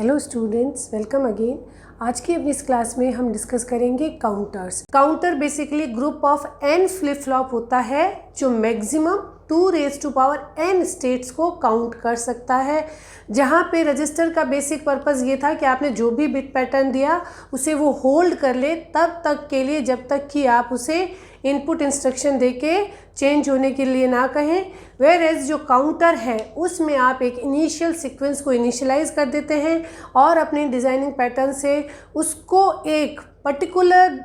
Hello students, welcome again. आज की अपनी इस क्लास में हम डिस्कस करेंगे counters. Counter basically group of n flip flop होता है जो मैक्सिमम 2n स्टेट्स को काउंट कर सकता है। जहाँ पे रजिस्टर का बेसिक पर्पस ये था कि आपने जो भी बिट पैटर्न दिया उसे वो होल्ड कर ले तब तक के लिए, जब तक कि आप उसे इनपुट इंस्ट्रक्शन देके चेंज होने के लिए ना कहें। वेयर एज जो काउंटर है उसमें आप एक इनिशियल सीक्वेंस को इनिशियलाइज कर देते हैं और अपने डिज़ाइनिंग पैटर्न से उसको एक पर्टिकुलर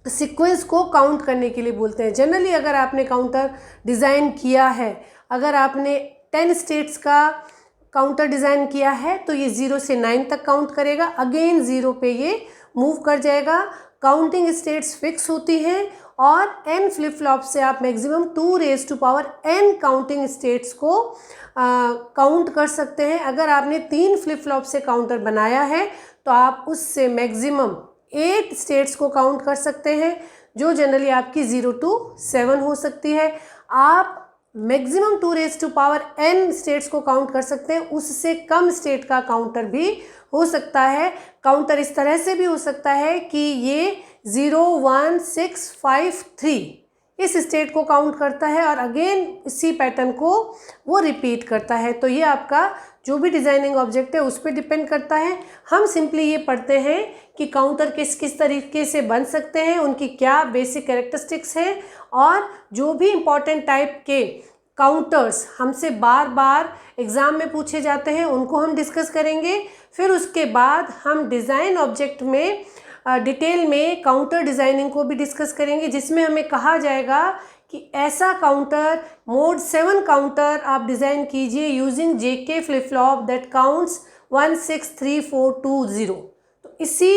सीक्वेंस को काउंट करने के लिए बोलते हैं। जनरली अगर आपने काउंटर डिज़ाइन किया है, अगर आपने 10 स्टेट्स का काउंटर डिज़ाइन किया है तो ये 0 से 9 तक काउंट करेगा, अगेन 0 पे ये मूव कर जाएगा। काउंटिंग स्टेट्स फिक्स होती हैं और n फ्लिप फ्लॉप से आप मैक्सिमम 2n काउंटिंग स्टेट्स को काउंट कर सकते हैं। अगर आपने 3 फ्लिप फ्लॉप से काउंटर बनाया है तो आप उससे मैक्सिमम 8 स्टेट्स को काउंट कर सकते हैं, जो जनरली आपकी 0 to 7 हो सकती है। आप मैक्सिमम 2n स्टेट्स को काउंट कर सकते हैं, उससे कम स्टेट का काउंटर भी हो सकता है। काउंटर इस तरह से भी हो सकता है कि ये 0 1 6 5 3 इस स्टेट को काउंट करता है और अगेन इसी पैटर्न को वो रिपीट करता है। तो ये आपका जो भी डिज़ाइनिंग ऑब्जेक्ट है उस पर डिपेंड करता है। हम सिंपली ये पढ़ते हैं कि काउंटर किस किस तरीके से बन सकते हैं, उनकी क्या बेसिक कैरेक्टरिस्टिक्स हैं और जो भी इम्पॉर्टेंट टाइप के काउंटर्स हमसे बार बार एग्ज़ाम में पूछे जाते हैं उनको हम डिस्कस करेंगे। फिर उसके बाद हम डिज़ाइन ऑब्जेक्ट में डिटेल में काउंटर डिज़ाइनिंग को भी डिस्कस करेंगे, जिसमें हमें कहा जाएगा कि ऐसा काउंटर मोड 7 काउंटर आप डिज़ाइन कीजिए using JK flip flop that counts 1 6 3 4 2 0। तो इसी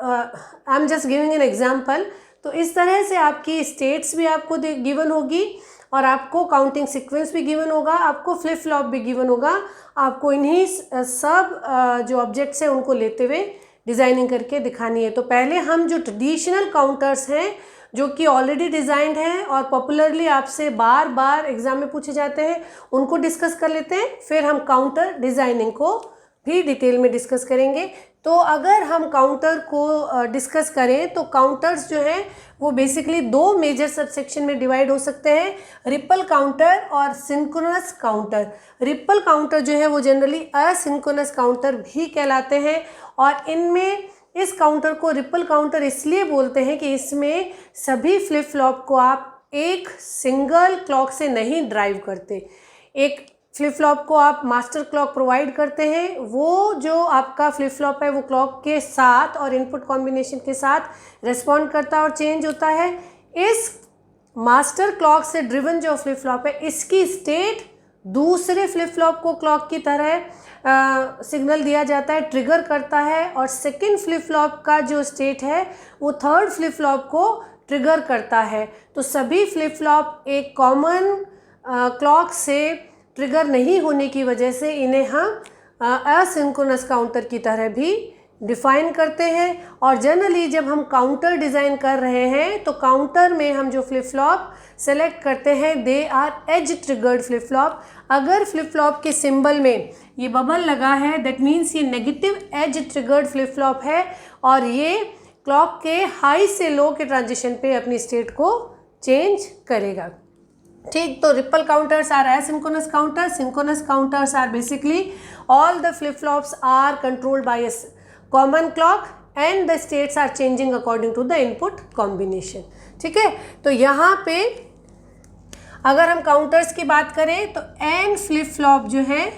I am just giving an example. तो इस तरह से आपकी स्टेट्स भी आपको गिवन होगी और आपको काउंटिंग सीक्वेंस भी गिवन होगा, आपको फ्लिप फ्लॉप भी गिवन होगा। आपको इन्हीं सब जो ऑब्जेक्ट्स हैं उनको लेते हुए डिज़ाइनिंग करके दिखानी है। तो पहले हम जो ट्रेडिशनल काउंटर्स हैं जो कि ऑलरेडी डिज़ाइंड हैं और पॉपुलरली आपसे बार बार एग्ज़ाम में पूछे जाते हैं उनको डिस्कस कर लेते हैं। फिर हम काउंटर डिज़ाइनिंग को भी डिटेल में डिस्कस करेंगे। तो अगर हम काउंटर को डिस्कस करें तो काउंटर्स जो हैं वो बेसिकली 2 मेजर सबसेक्शन में डिवाइड हो सकते हैं, रिपल काउंटर और सिंक्रोनस काउंटर। रिपल काउंटर जो है वो जनरली असिंक्रोनस काउंटर भी कहलाते हैं और इनमें इस काउंटर को रिपल काउंटर इसलिए बोलते हैं कि इसमें सभी फ्लिप फ्लॉप को आप एक सिंगल क्लॉक से नहीं ड्राइव करते। एक फ्लिप फ्लॉप को आप मास्टर क्लॉक प्रोवाइड करते हैं, वो जो आपका फ्लिप फ्लॉप है वो क्लॉक के साथ और इनपुट कॉम्बिनेशन के साथ रिस्पॉन्ड करता है और चेंज होता है। इस मास्टर क्लॉक से ड्रिवन जो फ्लिप फ्लॉप है इसकी स्टेट दूसरे फ्लिप फ्लॉप को क्लॉक की तरह सिग्नल दिया जाता है, ट्रिगर करता है और सेकेंड फ्लिप फ्लॉप का जो स्टेट है वो थर्ड फ्लिप फ्लॉप को ट्रिगर करता है। तो सभी फ्लिप फ्लॉप एक कॉमन क्लॉक से ट्रिगर नहीं होने की वजह से इन्हें हम असिंक्रोनस काउंटर की तरह भी डिफ़ाइन करते हैं। और जनरली जब हम काउंटर डिज़ाइन कर रहे हैं तो काउंटर में हम जो फ्लिप फ्लॉप सेलेक्ट करते हैं they are edge triggered flip flop. अगर फ्लिप फ्लॉप के सिंबल में ये बबल लगा है दैट मीन्स ये negative edge triggered flip flop है और ये क्लॉक के हाई से लो के ट्रांजिशन पे अपनी स्टेट को चेंज करेगा। ठीक, तो ripple counters are asynchronous counters, synchronous counters are basically all the flip flops are controlled by a common clock and the states are changing according to the input combination. ठीक है, तो यहाँ पे अगर हम काउंटर्स की बात करें तो n फ्लिप फ्लॉप जो है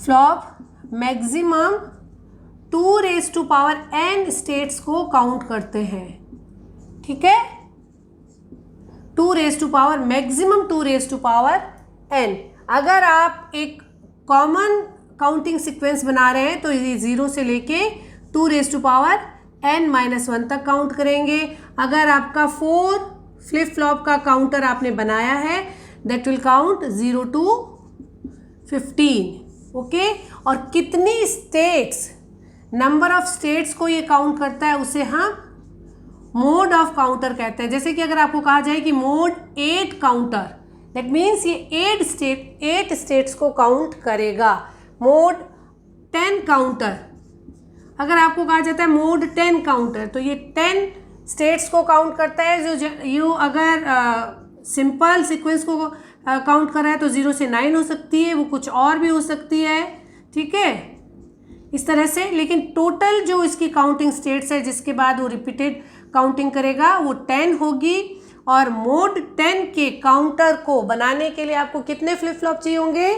फ्लॉप मैक्सिमम 2n स्टेट्स को काउंट करते हैं। ठीक है, 2 मैक्सिमम 2n। अगर आप एक कॉमन काउंटिंग सीक्वेंस बना रहे हैं तो ये 0 से लेके 2n-1 तक काउंट करेंगे। अगर आपका 4 फ्लिप फ्लॉप का काउंटर आपने बनाया है that will count 0 to 15। Okay, और कितनी स्टेट्स, नंबर ऑफ स्टेट्स को ये काउंट करता है उसे हम मोड ऑफ काउंटर कहते हैं। जैसे कि अगर आपको कहा जाए कि मोड 8 काउंटर दैट मीन्स ये 8 स्टेट्स को काउंट करेगा। मोड 10 काउंटर, अगर आपको कहा जाता है मोड 10 काउंटर, तो ये 10 स्टेट्स को काउंट करता है। जो यू अगर सिंपल सीक्वेंस को काउंट कर रहा है तो 0 से 9 हो सकती है, वो कुछ और भी हो सकती है, ठीक है, इस तरह से। लेकिन टोटल जो इसकी काउंटिंग स्टेट्स है जिसके बाद वो रिपीटेड काउंटिंग करेगा वो 10 होगी। और मोड 10 के काउंटर को बनाने के लिए आपको कितने फ्लिप फ्लॉप चाहिए होंगे?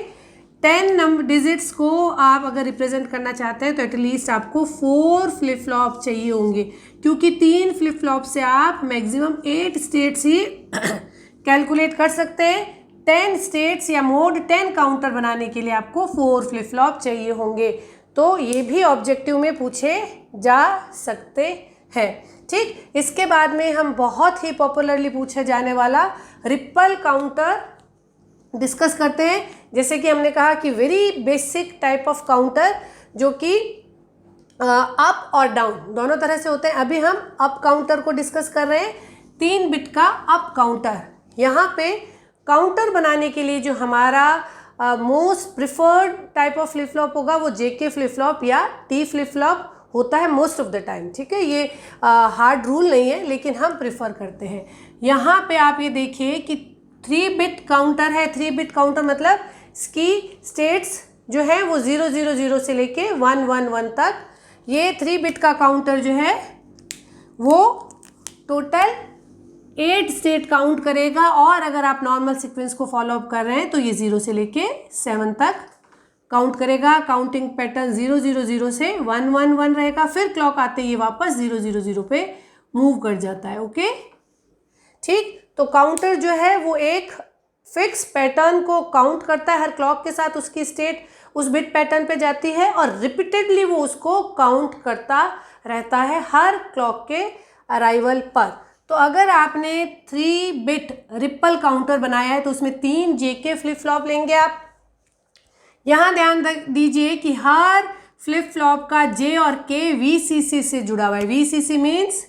10 नंबर डिजिट्स को आप अगर रिप्रेजेंट करना चाहते हैं तो एटलीस्ट आपको 4 फ्लिप फ्लॉप चाहिए होंगे, क्योंकि 3 फ्लिप फ्लॉप से आप मैक्सिमम 8 स्टेट्स ही कैलकुलेट कर सकते हैं। 10 स्टेट्स या मोड 10 काउंटर बनाने के लिए आपको 4 फ्लिप फ्लॉप चाहिए होंगे। तो ये भी ऑब्जेक्टिव में पूछे जा सकते हैं, ठीक। इसके बाद में हम बहुत ही पॉपुलरली पूछे जाने वाला रिपल काउंटर डिस्कस करते हैं। जैसे कि हमने कहा कि very basic type of counter जो कि अप और डाउन दोनों तरह से होते हैं। अभी हम अप काउंटर को डिस्कस कर रहे हैं, 3 बिट का अप काउंटर। यहाँ पे काउंटर बनाने के लिए जो हमारा most preferred type of flip flop होगा वो जेके फ्लिप फ्लॉप या टी फ्लिप फ्लॉप होता है मोस्ट ऑफ द टाइम, ठीक है। ये हार्ड रूल नहीं है, लेकिन हम प्रिफर करते हैं। यहाँ पे आप ये देखिए कि 3 बिट काउंटर है। 3 बिट काउंटर मतलब इसकी स्टेट्स जो है वो 000 से लेके 111 तक। ये 3 बिट का काउंटर जो है वो टोटल 8 स्टेट काउंट करेगा। और अगर आप नॉर्मल सीक्वेंस को फॉलो अप कर रहे हैं तो ये 0 से लेके 7 तक काउंट करेगा। काउंटिंग पैटर्न 000 से 111 रहेगा, फिर क्लॉक आते ही वापस 000 पे मूव कर जाता है, ओके, ठीक। तो काउंटर जो है वो एक फिक्स पैटर्न को काउंट करता है, हर क्लॉक के साथ उसकी स्टेट उस बिट पैटर्न पे जाती है और रिपीटेडली वो उसको काउंट करता रहता है हर क्लॉक के अराइवल पर। तो अगर आपने 3 बिट रिपल काउंटर बनाया है तो उसमें 3 जेके फ्लिप फ्लॉप लेंगे आप। यहाँ ध्यान दीजिए कि हर फ्लिप फ्लॉप का जे और के वीसीसी से जुड़ा हुआ है। VCC means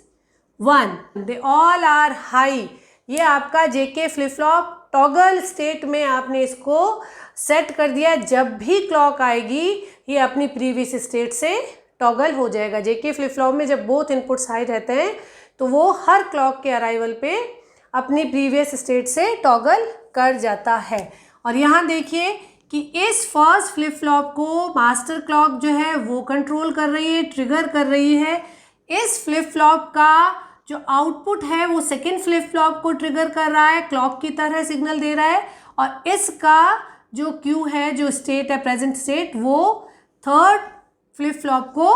1, they all are high. ये आपका JK flip flop toggle state में आपने इसको सेट कर दिया। जब भी क्लॉक आएगी ये अपनी प्रीवियस स्टेट से टॉगल हो जाएगा। जेके फ्लिप फ्लॉप में जब बोथ इनपुट्स हाई रहते हैं तो वो हर क्लॉक के अराइवल पे अपनी प्रीवियस स्टेट से टॉगल कर जाता है। और यहाँ देखिए कि इस फर्स्ट फ्लिप फ्लॉप को मास्टर क्लॉक जो है वो कंट्रोल कर रही है, ट्रिगर कर रही है। इस फ्लिप फ्लॉप का जो आउटपुट है वो सेकेंड फ्लिप फ्लॉप को ट्रिगर कर रहा है, क्लॉक की तरह सिग्नल दे रहा है। और इसका जो क्यू है, जो स्टेट है प्रेजेंट स्टेट, वो थर्ड फ्लिप फ्लॉप को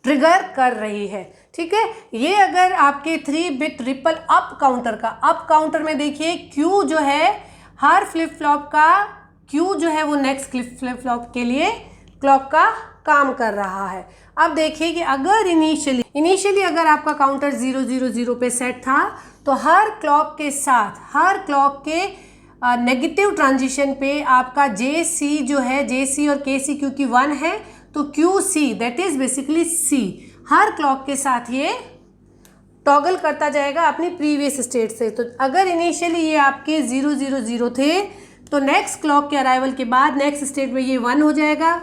ट्रिगर कर रही है, ठीक है। ये अगर आपके 3 बिट रिपल अप काउंटर का, अप काउंटर में देखिए क्यू जो है हर फ्लिप फ्लॉप का क्यू जो है वो नेक्स्ट फ्लिप फ्लॉप के लिए क्लॉक का काम कर रहा है। अब देखिए कि अगर इनिशियली अगर आपका काउंटर 000 पे सेट था तो हर क्लॉक के साथ, हर क्लॉक के नेगेटिव ट्रांजिशन पे आपका जे सी जो है, जे सी और के सी क्योंकि 1 है तो Q C that is basically C, हर क्लॉक के साथ ये टॉगल करता जाएगा अपनी प्रीवियस स्टेट से। तो अगर इनिशियली ये आपके 000 थे तो नेक्स्ट क्लॉक के अराइवल के बाद नेक्स्ट स्टेट में ये 1 हो जाएगा।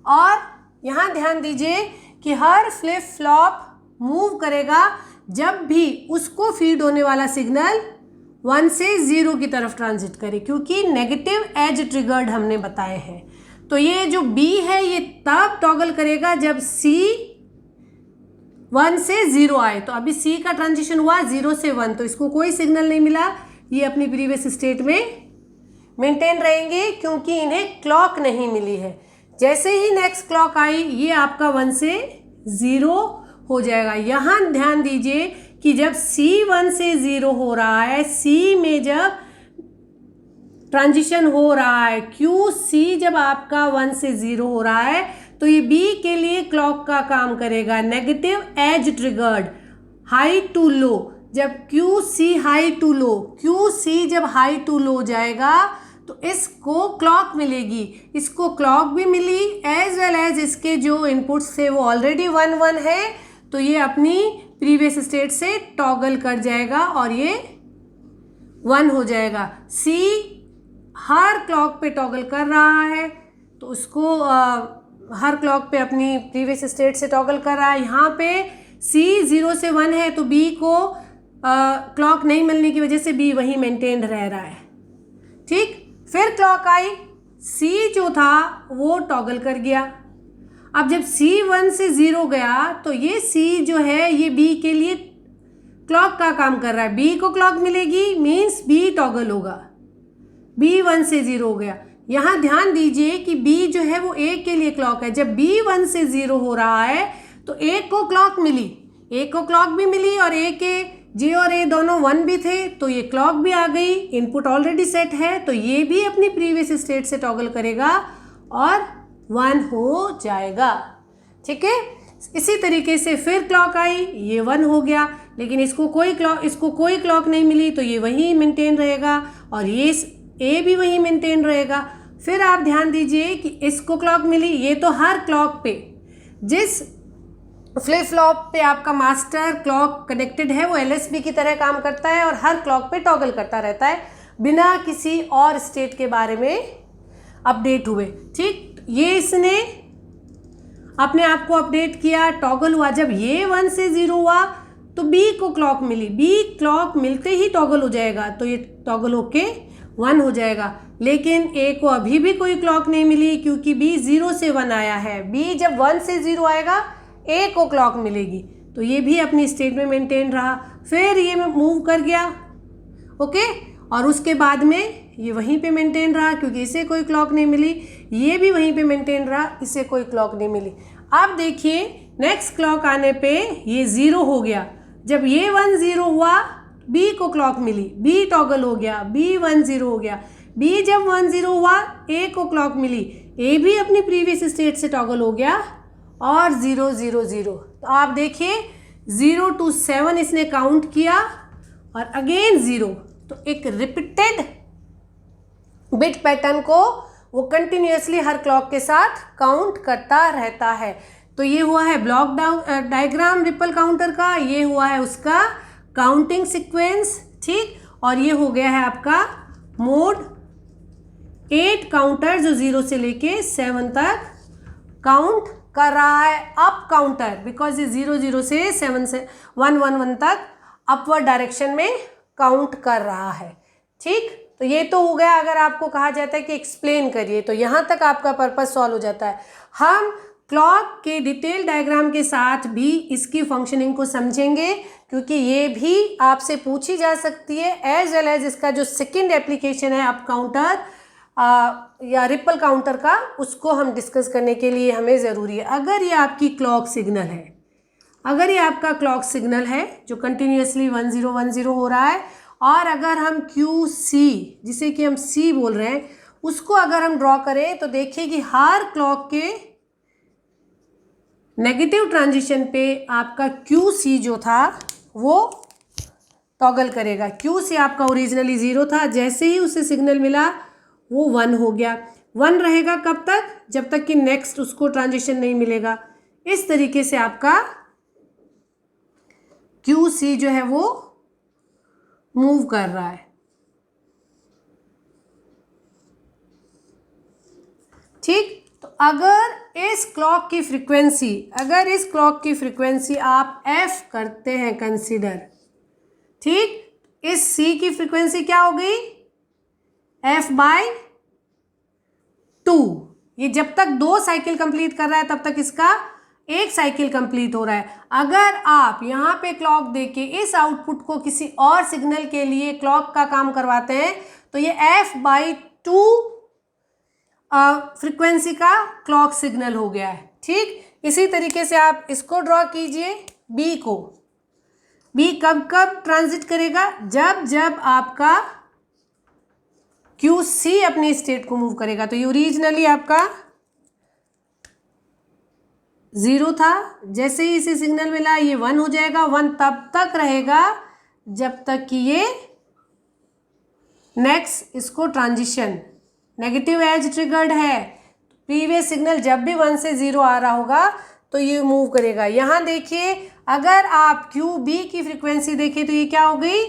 और यहाँ ध्यान दीजिए कि हर फ्लिप फ्लॉप मूव करेगा जब भी उसको फीड होने वाला सिग्नल 1 से 0 की तरफ ट्रांजिट करे, क्योंकि नेगेटिव एज ट्रिगर्ड हमने बताए हैं। तो ये जो B है ये तब टॉगल करेगा जब C 1 से 0 आए। तो अभी C का ट्रांजिशन हुआ 0 से 1, तो इसको कोई सिग्नल नहीं मिला, ये अपनी प्रीवियस स्टेट में मेंटेन रहेंगे क्योंकि इन्हें क्लॉक नहीं मिली है। जैसे ही नेक्स्ट क्लॉक आई ये आपका 1 से 0 हो जाएगा। यहाँ ध्यान दीजिए कि जब C 1 से 0 हो रहा है, C में जब ट्रांजिशन हो रहा है, QC जब आपका 1 से 0 हो रहा है तो ये B के लिए क्लॉक का काम करेगा, negative edge triggered, high to low. जब QC high to low, QC जब हाई टू लो जाएगा तो इसको क्लॉक मिलेगी, इसको क्लॉक भी मिली एज वेल एज इसके जो इनपुट्स थे वो ऑलरेडी 1 1 है, तो ये अपनी प्रीवियस स्टेट से टॉगल कर जाएगा और ये 1 हो जाएगा। C हर क्लॉक पे टॉगल कर रहा है, तो उसको हर क्लॉक पे अपनी प्रीवियस स्टेट से टॉगल कर रहा है। यहाँ पे C 0 से 1 है, तो B को क्लॉक नहीं मिलने की वजह से B वहीं मेंटेन रह रहा है। ठीक, फिर क्लॉक आई, C जो था वो टॉगल कर गया। अब जब C 1 से 0 गया तो ये C जो है ये B के लिए क्लॉक का काम कर रहा है। B को क्लॉक मिलेगी मीन्स B टॉगल होगा। B 1 से 0 हो गया। यहाँ ध्यान दीजिए कि B जो है वो A के लिए क्लॉक है। जब B 1 से 0 हो रहा है तो A को क्लॉक मिली, A को क्लॉक भी मिली और A के J और A दोनों 1 भी थे, तो ये क्लॉक भी आ गई। इनपुट ऑलरेडी सेट है, तो ये भी अपनी प्रीवियस स्टेट से टॉगल करेगा और 1 हो जाएगा। ठीक है, इसी तरीके से फिर क्लॉक आई, ये 1 हो गया, लेकिन इसको कोई क्लॉक नहीं मिली, तो ये वहीं मेंटेन रहेगा और ये A भी वहीं मेंटेन रहेगा। फिर आप ध्यान दीजिए कि इसको क्लॉक मिली, ये तो हर क्लॉक पे जिस फ्लिप फ्लॉप पे आपका मास्टर क्लॉक कनेक्टेड है वो LSB की तरह काम करता है और हर क्लॉक पे टॉगल करता रहता है बिना किसी और स्टेट के बारे में अपडेट हुए। ठीक, ये इसने अपने आप को अपडेट किया, टॉगल हुआ। जब ये 1 से 0 हुआ तो B को क्लॉक मिली, B क्लॉक मिलते ही टॉगल हो जाएगा, तो ये टॉगल होके 1 हो जाएगा। लेकिन A को अभी भी कोई क्लॉक नहीं मिली क्योंकि B 0 से 1 आया है। B जब 1 से 0 आएगा A को क्लॉक मिलेगी, तो ये भी अपनी स्टेट में मेंटेन रहा। फिर ये मूव कर गया, ओके, और उसके बाद में ये वहीं पे मेंटेन रहा क्योंकि इसे कोई क्लॉक नहीं मिली। ये भी वहीं पे मेंटेन रहा, इसे कोई क्लॉक नहीं मिली। अब देखिए नेक्स्ट क्लॉक आने पे ये 0 हो गया। जब ये 1 0 हुआ B को क्लॉक मिली, B टॉगल हो गया, B 1 0 हो गया। B जब 1 0 हुआ A को क्लॉक मिली, A भी अपनी प्रीवियस स्टेट से टॉगल हो गया और 0 0 0। तो आप देखिए 0 to 7 इसने काउंट किया और अगेन 0, तो एक रिपीटेड बिट पैटर्न को वो कंटिन्यूअसली हर क्लॉक के साथ काउंट करता रहता है। तो ये हुआ है ब्लॉक डायग्राम रिपल काउंटर का, ये हुआ है उसका काउंटिंग सीक्वेंस। ठीक, और ये हो गया है आपका मोड 8 काउंटर जो 0 से लेके 7 तक काउंट कर रहा है। अप काउंटर बिकॉज ये 0 0 से 7 से 1 1 1 तक अपवर्ड डायरेक्शन में काउंट कर रहा है। ठीक, तो ये तो हो गया। अगर आपको कहा जाता है कि एक्सप्लेन करिए, तो यहाँ तक आपका पर्पस सॉल्व हो जाता है। हम क्लॉक के डिटेल डायग्राम के साथ भी इसकी फंक्शनिंग को समझेंगे क्योंकि ये भी आपसे पूछी जा सकती है, एज वेल एज इसका जो सेकेंड एप्लीकेशन है अप काउंटर या रिपल काउंटर का, उसको हम डिस्कस करने के लिए हमें ज़रूरी है। अगर ये आपकी क्लॉक सिग्नल है, अगर ये आपका क्लॉक सिग्नल है जो कंटिन्यूसली 1 0 1 0 हो रहा है, और अगर हम QC जिसे कि हम C बोल रहे हैं उसको अगर हम ड्रॉ करें तो देखिए कि हर क्लॉक के नेगेटिव ट्रांजिशन पे आपका QC जो था वो टॉगल करेगा। QC आपका ओरिजिनली 0 था, जैसे ही उसे सिग्नल मिला वो 1 हो गया। 1 रहेगा कब तक? जब तक कि नेक्स्ट उसको ट्रांजिशन नहीं मिलेगा। इस तरीके से आपका QC जो है वो मूव कर रहा है। ठीक, तो अगर इस क्लॉक की फ्रीक्वेंसी आप f करते हैं कंसीडर, ठीक, इस C की फ्रीक्वेंसी क्या हो गई? f/2। ये जब तक 2 साइकिल कंप्लीट कर रहा है तब तक इसका 1 साइकिल कंप्लीट हो रहा है। अगर आप यहाँ पे क्लॉक देके इस आउटपुट को किसी और सिग्नल के लिए क्लॉक का काम करवाते हैं तो ये f/2 फ्रीक्वेंसी का क्लॉक सिग्नल हो गया है। ठीक, इसी तरीके से आप इसको ड्रॉ कीजिए B को। B कब कब ट्रांजिट करेगा? जब जब आपका QC अपनी स्टेट को मूव करेगा। तो ये ओरिजिनली आपका 0 था, जैसे ही इसे सिग्नल मिला ये 1 हो जाएगा। 1 तब तक रहेगा जब तक कि ये नेक्स्ट इसको ट्रांजिशन नेगेटिव एज ट्रिगर्ड है। प्रीवियस सिग्नल जब भी 1 से 0 आ रहा होगा तो ये मूव करेगा। यहाँ देखिए अगर आप QB की फ्रीक्वेंसी देखें तो ये क्या हो गई?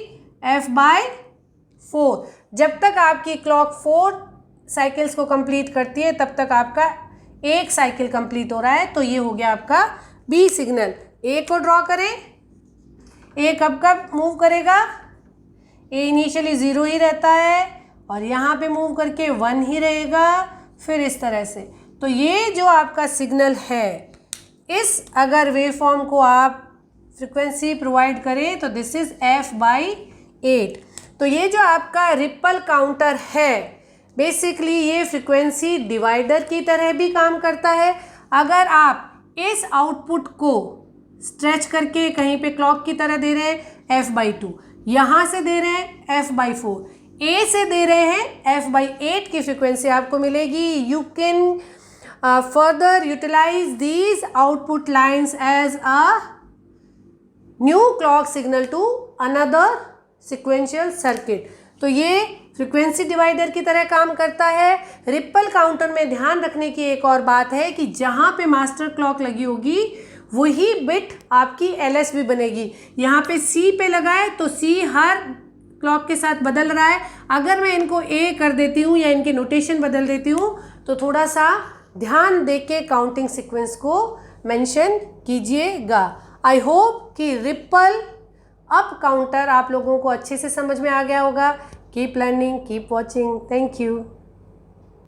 f/4। जब तक आपकी क्लॉक 4 साइकिल्स को कंप्लीट करती है तब तक आपका एक साइकिल कंप्लीट हो रहा है। तो ये हो गया आपका बी सिग्नल। ए को ड्रॉ करें। ए कब कब मूव करेगा? ए इनिशियली 0 ही रहता है और यहाँ पे मूव करके 1 ही रहेगा, फिर इस तरह से। तो ये जो आपका सिग्नल है, इस अगर वेव फॉर्म को आप फ्रिक्वेंसी प्रोवाइड करें तो दिस इज f/8। तो ये जो आपका रिपल काउंटर है बेसिकली ये फ्रिक्वेंसी डिवाइडर की तरह भी काम करता है। अगर आप इस आउटपुट को स्ट्रेच करके कहीं पे क्लॉक की तरह दे रहे हैं f/2, यहाँ से दे रहे हैं f/4, ए से दे रहे हैं f/8 की फ्रिक्वेंसी आपको मिलेगी। You can further utilize these output lines as a new clock signal to another sequential circuit. तो ये फ्रिक्वेंसी डिवाइडर की तरह काम करता है। रिपल काउंटर में ध्यान रखने की एक और बात है कि जहाँ पे मास्टर क्लॉक लगी होगी वही बिट आपकी LSB बनेगी। यहाँ पे C पे लगाए तो C हर क्लॉक के साथ बदल रहा है। अगर मैं इनको A कर देती हूँ या इनके नोटेशन बदल देती हूँ तो थोड़ा सा ध्यान दे के काउंटिंग सीक्वेंस को मेंशन कीजिएगा। आई होप कि रिपल अप काउंटर आप लोगों को अच्छे से समझ में आ गया होगा। Keep learning, keep watching. Thank you.